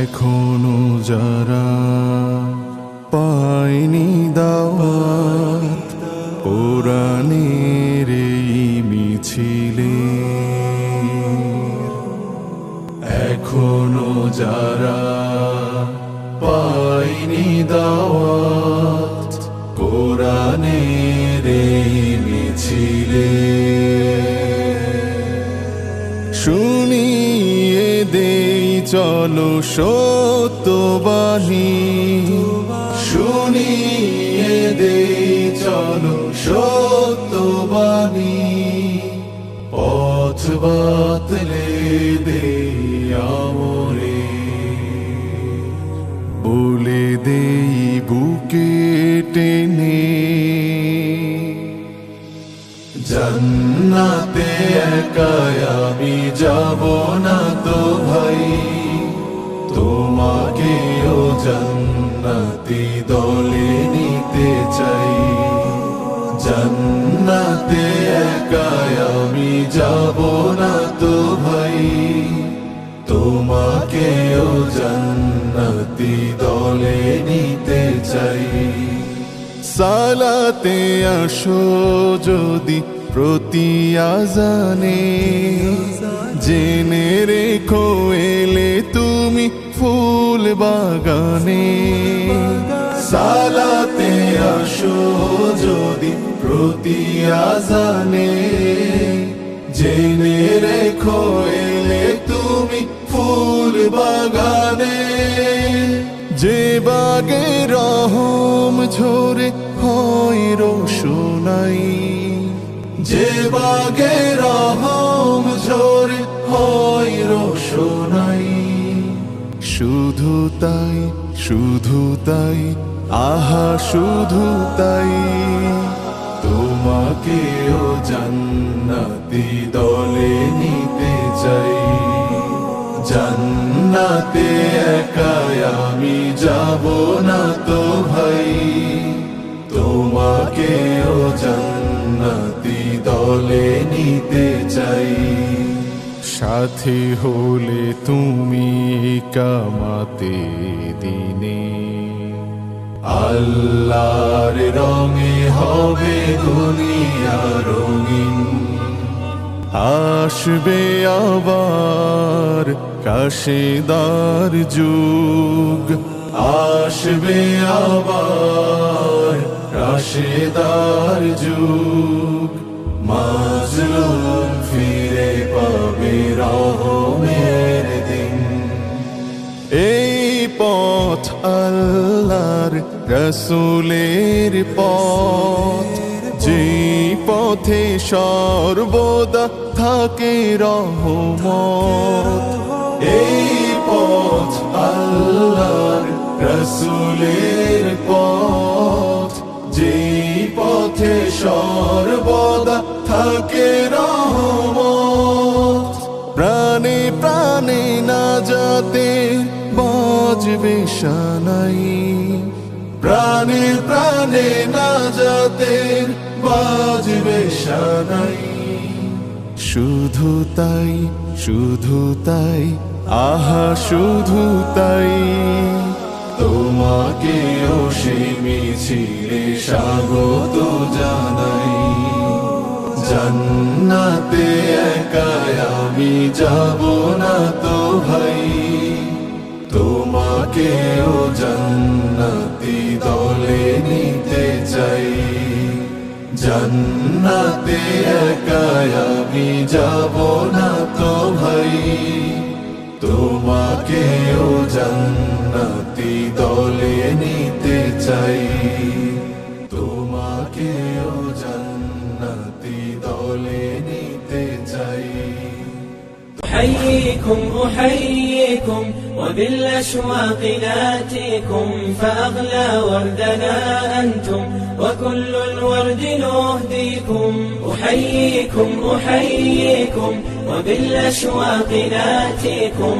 এখনো যারা পায়নি দাওয়াত কোরআনের এই মিছিলে, এখনো যারা পায়নি দাওয়াত কোরআনের এই মিছিলে, শুনিয়ে দেই চলো সত্যবাণী, শুনিয়ে দেই চলো সত্যবাণী, পথ বাতলে দেই আমরে, বলে দেই বুকে টেনে জান্নাতে একাই আমি যাব না তো ভাই, তোমাকেও জান্নাতি দলে নিতে চাই, জান্নাতে একাই আমি যাব না তো ভাই, তোমাকেও জান্নাতি দলে নিতে চাই। সালাতে আসো যদি প্রতি আজানে, জেনে রেখো এলে তুমি ফুল বাগানে, সালাতে আসো যদি প্রতি আজানে, জেনে রেখো এলে তুমি ফুল বাগানে, যে বাগে রহম ঝরে হয় রোশনাই, যে বাগে রহম ঝরে হয় রোশনাই, শুধু তাই শুধু তাই আহা শুধু তাই, তোমাকেও জান্নাতি দলে নিতে চাই, জান্নাতে একাই আমি যাব না তো ভাই, তোমাকেও জান্নাতি দলে নিতে চাই। সাথী হলে তুমি কামাতে দিনে, আল্লাহর রঙে হবে দুনিয়া রঙিন, আসবে আবার কাশেদার যুগ, আসবে আবার কাশেদার যুগ, মাজলুম ফিরে পাবে রহমের দিন। এই পথ আল্লাহর রাসূলের পথ, যেই পথে সর্বদা থাকে রহমত, এই পথ আল্লাহর রাসূলের পথ, যেই পথে সর্বদা থাকে রহমত, প্রাণে প্রাণে নাজাতে বাজবে শানাই, প্রাণে প্রাণে নাজাতে বাজবে শানাই, শুধু তাই শুধু তাই আহা শুধু তাই, তোমাকেও সেই মিছিলে স্বাগত জানাই, জান্নাতে একাই আমি যাব না তো ভাই, তোমাকেও জান্নাতি দলে নিতে চাই, জান্নাতে একাই আমি যাব না তো ভাই, তোমাকেও জান্নাতি দলে নিতে চাই, তোমাকেও জান্নাতি দলে নিতে চাই। أحييكم أحييكم وبالأشواق ناتيكم، فأغلى وردنا أنتم وكل الورد نهديكم. أحييكم أحييكم وبالأشواق ناتيكم.